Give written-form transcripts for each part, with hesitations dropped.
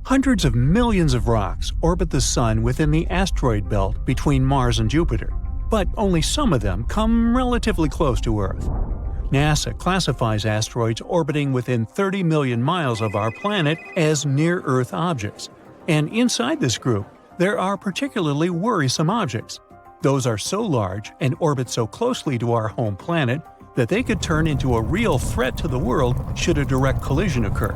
Hundreds of millions of rocks orbit the Sun within the asteroid belt between Mars and Jupiter, but only some of them come relatively close to Earth. NASA classifies asteroids orbiting within 30 million miles of our planet as near-Earth objects, and inside this group, there are particularly worrisome objects. Those are so large and orbit so closely to our home planet that they could turn into a real threat to the world should a direct collision occur.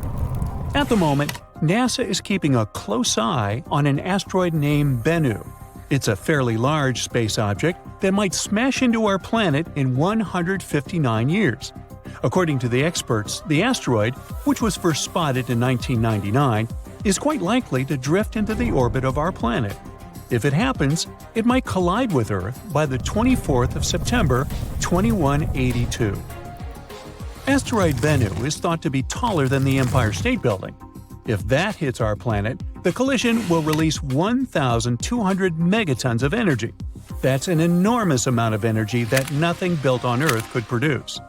At the moment, NASA is keeping a close eye on an asteroid named Bennu. It's a fairly large space object that might smash into our planet in 159 years. According to the experts, the asteroid, which was first spotted in 1999, is quite likely to drift into the orbit of our planet. If it happens, it might collide with Earth by the 24th of September, 2182. Asteroid Bennu is thought to be taller than the Empire State Building. If that hits our planet, the collision will release 1,200 megatons of energy. That's an enormous amount of energy that nothing built on Earth could produce.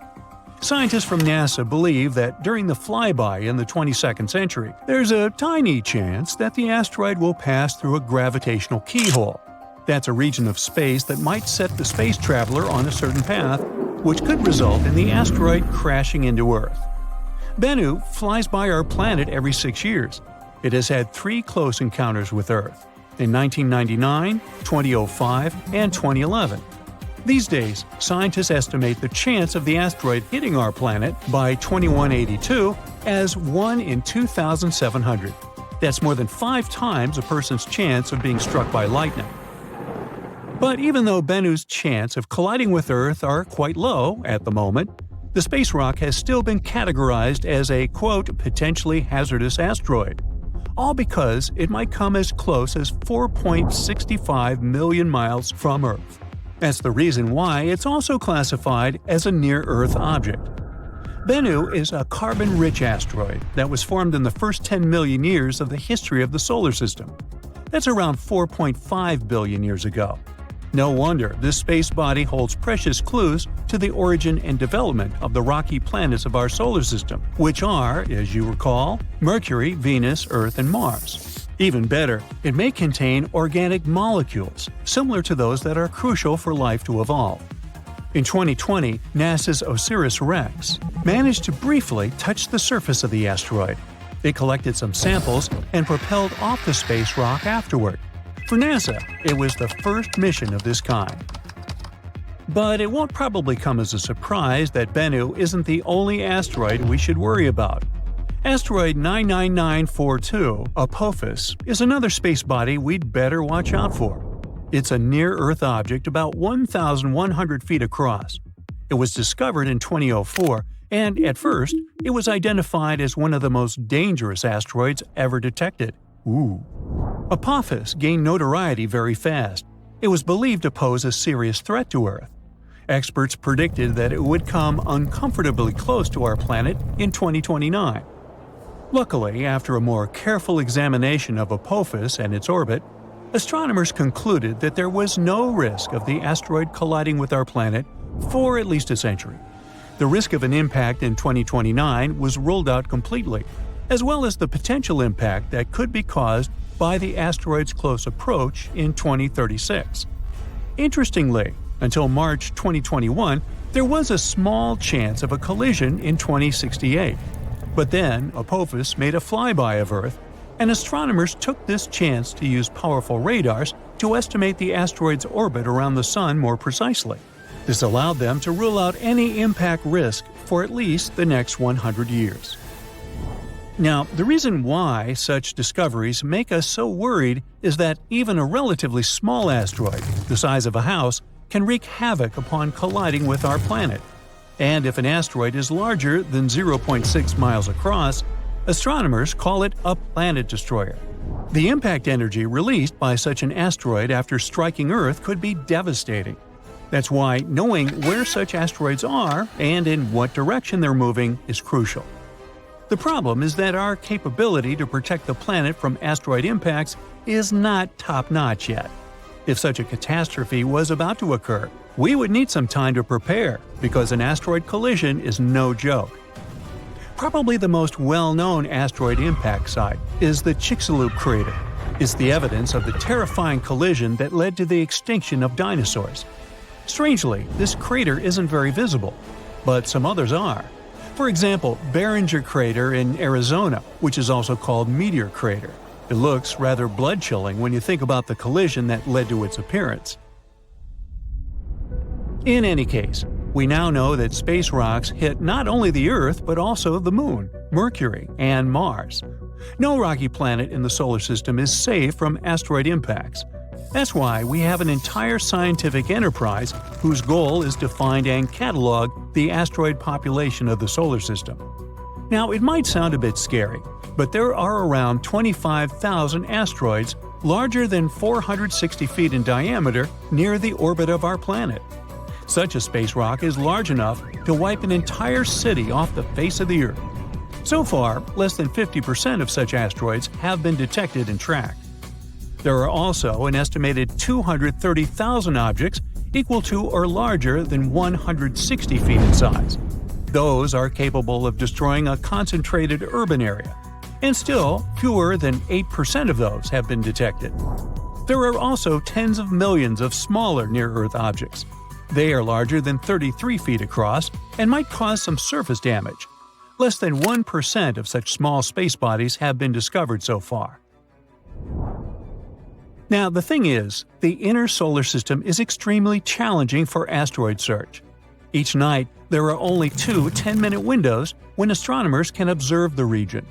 Scientists from NASA believe that during the flyby in the 22nd century, there's a tiny chance that the asteroid will pass through a gravitational keyhole. That's a region of space that might set the space traveler on a certain path, which could result in the asteroid crashing into Earth. Bennu flies by our planet every 6 years. It has had 3 close encounters with Earth in 1999, 2005, and 2011. These days, scientists estimate the chance of the asteroid hitting our planet by 2182 as 1 in 2,700. That's more than 5 times a person's chance of being struck by lightning. But even though Bennu's chance of colliding with Earth are quite low at the moment, the space rock has still been categorized as a, quote, potentially hazardous asteroid, all because it might come as close as 4.65 million miles from Earth. That's the reason why it's also classified as a near-Earth object. Bennu is a carbon-rich asteroid that was formed in the first 10 million years of the history of the solar system. That's around 4.5 billion years ago. No wonder this space body holds precious clues to the origin and development of the rocky planets of our solar system, which are, as you recall, Mercury, Venus, Earth, and Mars. Even better, it may contain organic molecules, similar to those that are crucial for life to evolve. In 2020, NASA's OSIRIS-REx managed to briefly touch the surface of the asteroid. It collected some samples and propelled off the space rock afterward. For NASA, it was the first mission of this kind. But it won't probably come as a surprise that Bennu isn't the only asteroid we should worry about. Asteroid 99942, Apophis, is another space body we'd better watch out for. It's a near-Earth object about 1,100 feet across. It was discovered in 2004, and at first, it was identified as one of the most dangerous asteroids ever detected. Apophis gained notoriety very fast. It was believed to pose a serious threat to Earth. Experts predicted that it would come uncomfortably close to our planet in 2029. Luckily, after a more careful examination of Apophis and its orbit, astronomers concluded that there was no risk of the asteroid colliding with our planet for at least a century. The risk of an impact in 2029 was ruled out completely, as well as the potential impact that could be caused by the asteroid's close approach in 2036. Interestingly, until March 2021, there was a small chance of a collision in 2068. But then, Apophis made a flyby of Earth, and astronomers took this chance to use powerful radars to estimate the asteroid's orbit around the Sun more precisely. This allowed them to rule out any impact risk for at least the next 100 years. Now, the reason why such discoveries make us so worried is that even a relatively small asteroid, the size of a house, can wreak havoc upon colliding with our planet. And if an asteroid is larger than 0.6 miles across, astronomers call it a planet destroyer. The impact energy released by such an asteroid after striking Earth could be devastating. That's why knowing where such asteroids are and in what direction they're moving is crucial. The problem is that our capability to protect the planet from asteroid impacts is not top-notch yet. If such a catastrophe was about to occur, we would need some time to prepare, because an asteroid collision is no joke. Probably the most well-known asteroid impact site is the Chicxulub crater. It's the evidence of the terrifying collision that led to the extinction of dinosaurs. Strangely, this crater isn't very visible, but some others are. For example, Barringer Crater in Arizona, which is also called Meteor Crater. It looks rather blood-chilling when you think about the collision that led to its appearance. In any case, we now know that space rocks hit not only the Earth but also the Moon, Mercury, and Mars. No rocky planet in the solar system is safe from asteroid impacts. That's why we have an entire scientific enterprise whose goal is to find and catalog the asteroid population of the solar system. Now, it might sound a bit scary, but there are around 25,000 asteroids larger than 460 feet in diameter near the orbit of our planet. Such a space rock is large enough to wipe an entire city off the face of the Earth. So far, less than 50% of such asteroids have been detected and tracked. There are also an estimated 230,000 objects equal to or larger than 160 feet in size. Those are capable of destroying a concentrated urban area, and still fewer than 8% of those have been detected. There are also tens of millions of smaller near-Earth objects. They are larger than 33 feet across and might cause some surface damage. Less than 1% of such small space bodies have been discovered so far. Now, the thing is, the inner solar system is extremely challenging for asteroid search. Each night, there are only 2 10-minute windows when astronomers can observe the region,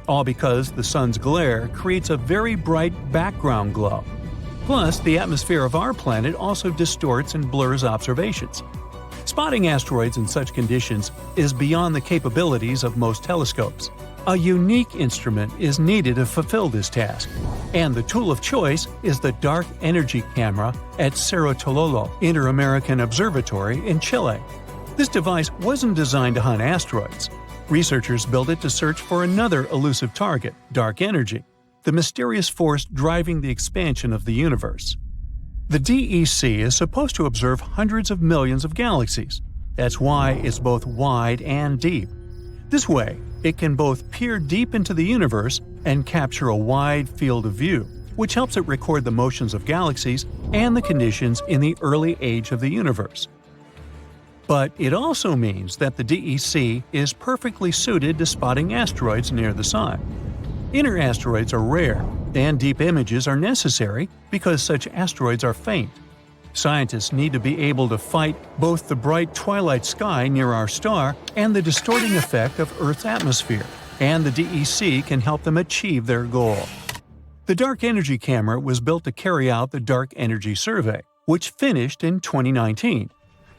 all because the sun's glare creates a very bright background glow. Plus, the atmosphere of our planet also distorts and blurs observations. Spotting asteroids in such conditions is beyond the capabilities of most telescopes. A unique instrument is needed to fulfill this task, and the tool of choice is the Dark Energy Camera at Cerro Tololo Inter-American Observatory in Chile. This device wasn't designed to hunt asteroids. Researchers built it to search for another elusive target, dark energy, the mysterious force driving the expansion of the universe. The DEC is supposed to observe hundreds of millions of galaxies. That's why it's both wide and deep. This way, it can both peer deep into the universe and capture a wide field of view, which helps it record the motions of galaxies and the conditions in the early age of the universe. But it also means that the DEC is perfectly suited to spotting asteroids near the Sun. Inner asteroids are rare, and deep images are necessary because such asteroids are faint. Scientists need to be able to fight both the bright twilight sky near our star and the distorting effect of Earth's atmosphere, and the DEC can help them achieve their goal. The Dark Energy Camera was built to carry out the Dark Energy Survey, which finished in 2019.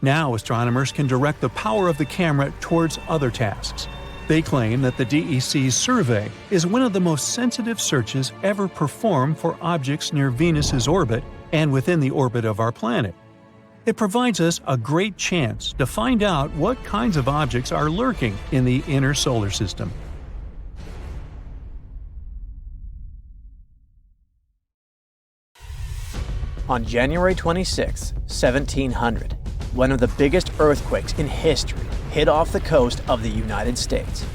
Now astronomers can direct the power of the camera towards other tasks. They claim that the DEC's survey is one of the most sensitive searches ever performed for objects near Venus's orbit and within the orbit of our planet. It provides us a great chance to find out what kinds of objects are lurking in the inner solar system. On January 26, 1700, one of the biggest earthquakes in history hit off the coast of the United States.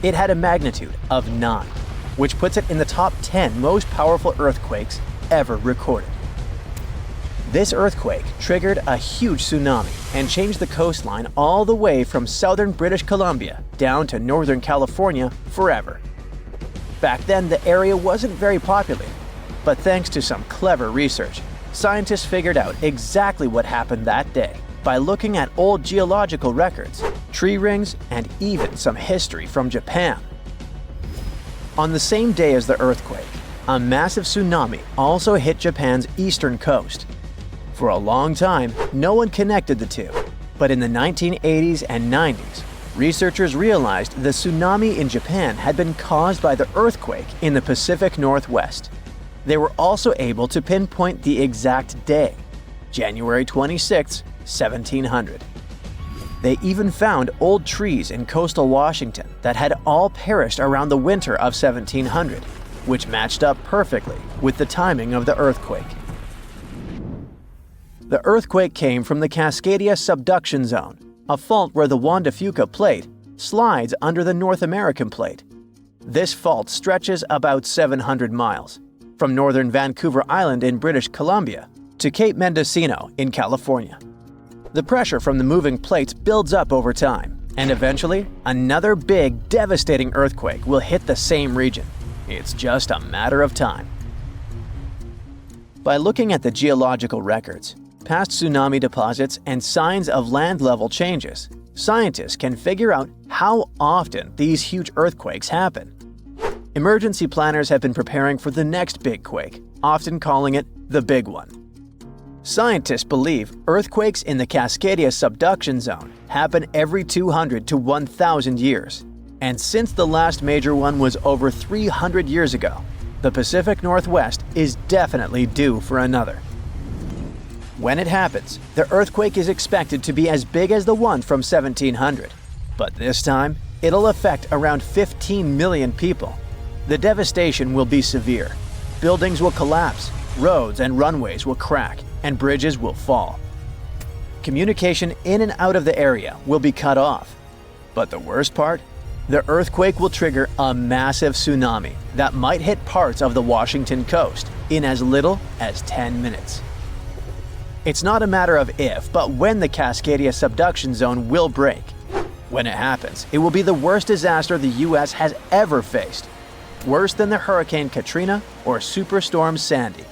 It had a magnitude of 9, which puts it in the top 10 most powerful earthquakes ever recorded. This earthquake triggered a huge tsunami and changed the coastline all the way from southern British Columbia down to northern California forever. Back then, the area wasn't very populated, but thanks to some clever research, scientists figured out exactly what happened that day by looking at old geological records, tree rings, and even some history from Japan. On the same day as the earthquake, a massive tsunami also hit Japan's eastern coast. For a long time, no one connected the two, but in the 1980s and 90s, researchers realized the tsunami in Japan had been caused by the earthquake in the Pacific Northwest. They were also able to pinpoint the exact day, January 26, 1700. They even found old trees in coastal Washington that had all perished around the winter of 1700, which matched up perfectly with the timing of the earthquake. The earthquake came from the Cascadia subduction zone, a fault where the Juan de Fuca plate slides under the North American plate. This fault stretches about 700 miles, from northern Vancouver Island in British Columbia to Cape Mendocino in California. The pressure from the moving plates builds up over time, and eventually, another big, devastating earthquake will hit the same region. It's just a matter of time. By looking at the geological records, past tsunami deposits, and signs of land level changes, scientists can figure out how often these huge earthquakes happen. Emergency planners have been preparing for the next big quake, often calling it the big one. Scientists believe earthquakes in the Cascadia subduction zone happen every 200 to 1,000 years. And since the last major one was over 300 years ago, the Pacific Northwest is definitely due for another. When it happens, the earthquake is expected to be as big as the one from 1700. But this time, it'll affect around 15 million people. The devastation will be severe. Buildings will collapse, roads and runways will crack, and bridges will fall. Communication in and out of the area will be cut off. But the worst part? The earthquake will trigger a massive tsunami that might hit parts of the Washington coast in as little as 10 minutes. It's not a matter of if, but when the Cascadia subduction zone will break. When it happens, it will be the worst disaster the US has ever faced. Worse than the Hurricane Katrina or Superstorm Sandy.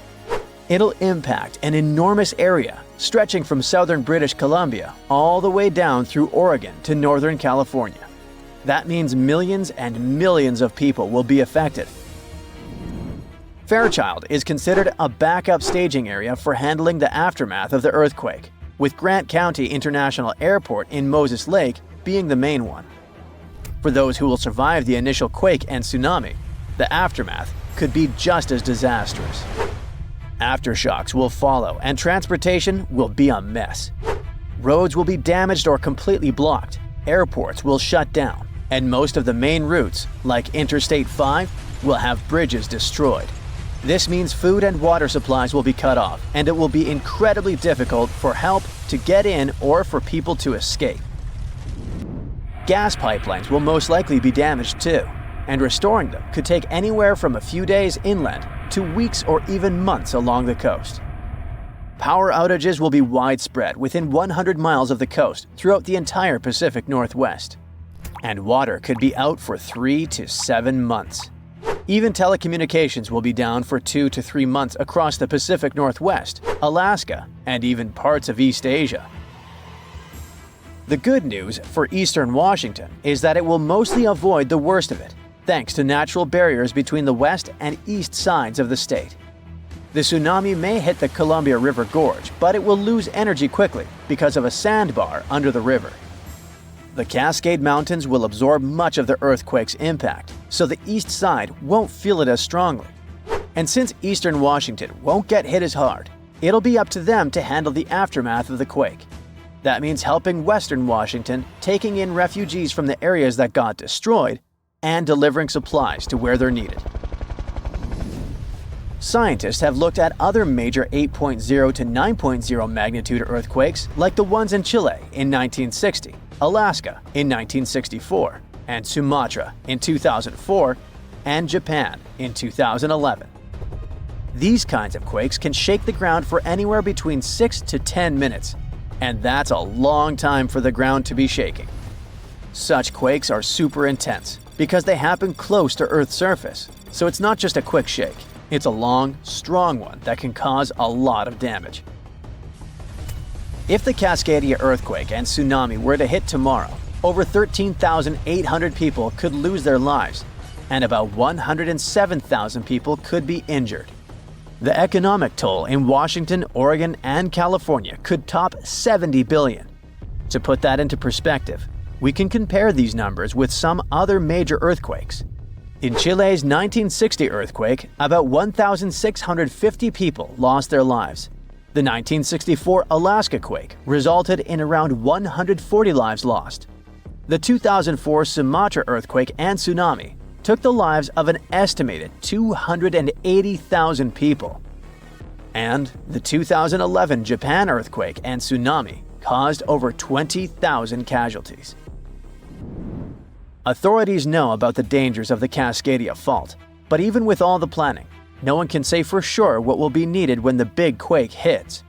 It'll impact an enormous area, stretching from southern British Columbia all the way down through Oregon to northern California. That means millions and millions of people will be affected. Fairchild is considered a backup staging area for handling the aftermath of the earthquake, with Grant County International Airport in Moses Lake being the main one. For those who will survive the initial quake and tsunami, the aftermath could be just as disastrous. Aftershocks will follow, and transportation will be a mess. Roads will be damaged or completely blocked, airports will shut down, and most of the main routes, like Interstate 5, will have bridges destroyed. This means food and water supplies will be cut off, and it will be incredibly difficult for help to get in or for people to escape. Gas pipelines will most likely be damaged too, and restoring them could take anywhere from a few days inland to weeks or even months along the coast. Power outages will be widespread within 100 miles of the coast throughout the entire Pacific Northwest. And water could be out for 3 to 7 months. Even telecommunications will be down for 2 to 3 months across the Pacific Northwest, Alaska, and even parts of East Asia. The good news for eastern Washington is that it will mostly avoid the worst of it, thanks to natural barriers between the west and east sides of the state. The tsunami may hit the Columbia River Gorge, but it will lose energy quickly because of a sandbar under the river. The Cascade Mountains will absorb much of the earthquake's impact, so the east side won't feel it as strongly. And since eastern Washington won't get hit as hard, it'll be up to them to handle the aftermath of the quake. That means helping western Washington, taking in refugees from the areas that got destroyed, and delivering supplies to where they're needed. Scientists have looked at other major 8.0 to 9.0 magnitude earthquakes like the ones in Chile in 1960, Alaska in 1964, and Sumatra in 2004, and Japan in 2011. These kinds of quakes can shake the ground for anywhere between 6 to 10 minutes, and that's a long time for the ground to be shaking. Such quakes are super intense because they happen close to Earth's surface, so it's not just a quick shake. It's a long, strong one that can cause a lot of damage. If the Cascadia earthquake and tsunami were to hit tomorrow, over 13,800 people could lose their lives, and about 107,000 people could be injured. The economic toll in Washington, Oregon, and California could top $70 billion. To put that into perspective, we can compare these numbers with some other major earthquakes. In Chile's 1960 earthquake, about 1,650 people lost their lives. The 1964 Alaska quake resulted in around 140 lives lost. The 2004 Sumatra earthquake and tsunami took the lives of an estimated 280,000 people. And the 2011 Japan earthquake and tsunami caused over 20,000 casualties. Authorities know about the dangers of the Cascadia fault, but even with all the planning, no one can say for sure what will be needed when the big quake hits.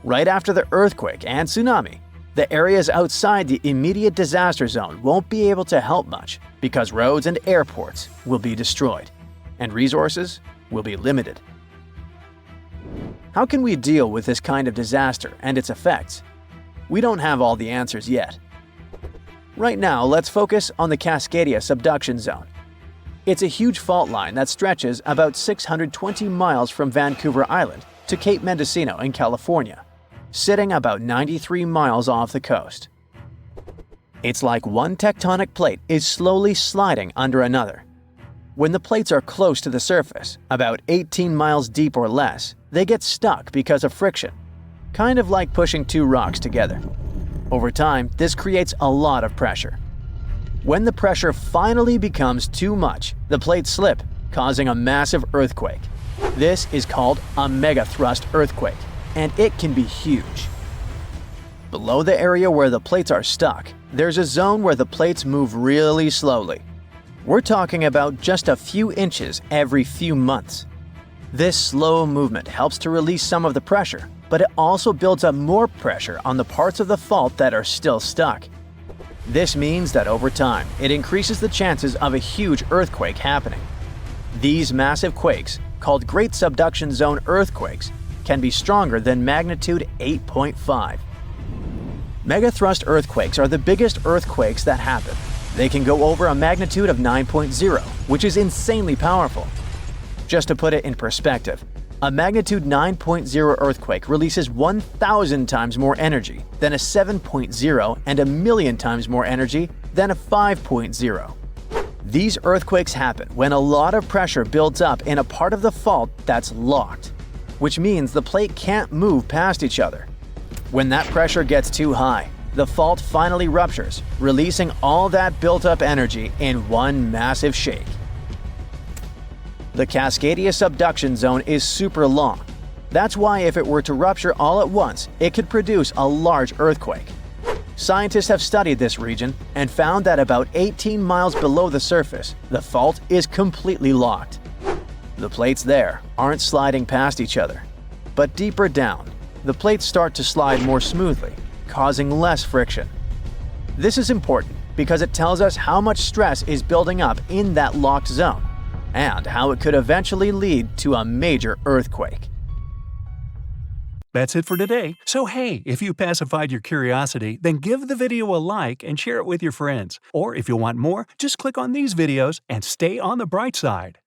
Right after the earthquake and tsunami, the areas outside the immediate disaster zone won't be able to help much because roads and airports will be destroyed, and resources will be limited. How can we deal with this kind of disaster and its effects? We don't have all the answers yet. Right now, let's focus on the Cascadia subduction zone. It's a huge fault line that stretches about 620 miles from Vancouver Island to Cape Mendocino in California, sitting about 93 miles off the coast. It's like one tectonic plate is slowly sliding under another. When the plates are close to the surface, about 18 miles deep or less, they get stuck because of friction, kind of like pushing two rocks together. Over time, this creates a lot of pressure. When the pressure finally becomes too much, the plates slip, causing a massive earthquake. This is called a megathrust earthquake, and it can be huge. Below the area where the plates are stuck, there's a zone where the plates move really slowly. We're talking about just a few inches every few months. This slow movement helps to release some of the pressure, but it also builds up more pressure on the parts of the fault that are still stuck. This means that over time, it increases the chances of a huge earthquake happening. These massive quakes, called Great Subduction Zone earthquakes, can be stronger than magnitude 8.5. Megathrust earthquakes are the biggest earthquakes that happen. They can go over a magnitude of 9.0, which is insanely powerful. Just to put it in perspective, a magnitude 9.0 earthquake releases 1,000 times more energy than a 7.0 and 1,000,000 times more energy than a 5.0. These earthquakes happen when a lot of pressure builds up in a part of the fault that's locked, which means the plate can't move past each other. When that pressure gets too high, the fault finally ruptures, releasing all that built-up energy in one massive shake. The Cascadia subduction zone is super long. That's why if it were to rupture all at once, it could produce a large earthquake. Scientists have studied this region and found that about 18 miles below the surface, the fault is completely locked. The plates there aren't sliding past each other. But deeper down, the plates start to slide more smoothly, causing less friction. This is important because it tells us how much stress is building up in that locked zone, and how it could eventually lead to a major earthquake. That's it for today. So hey, if you pacified your curiosity, then give the video a like and share it with your friends. Or if you want more, just click on these videos and stay on the bright side.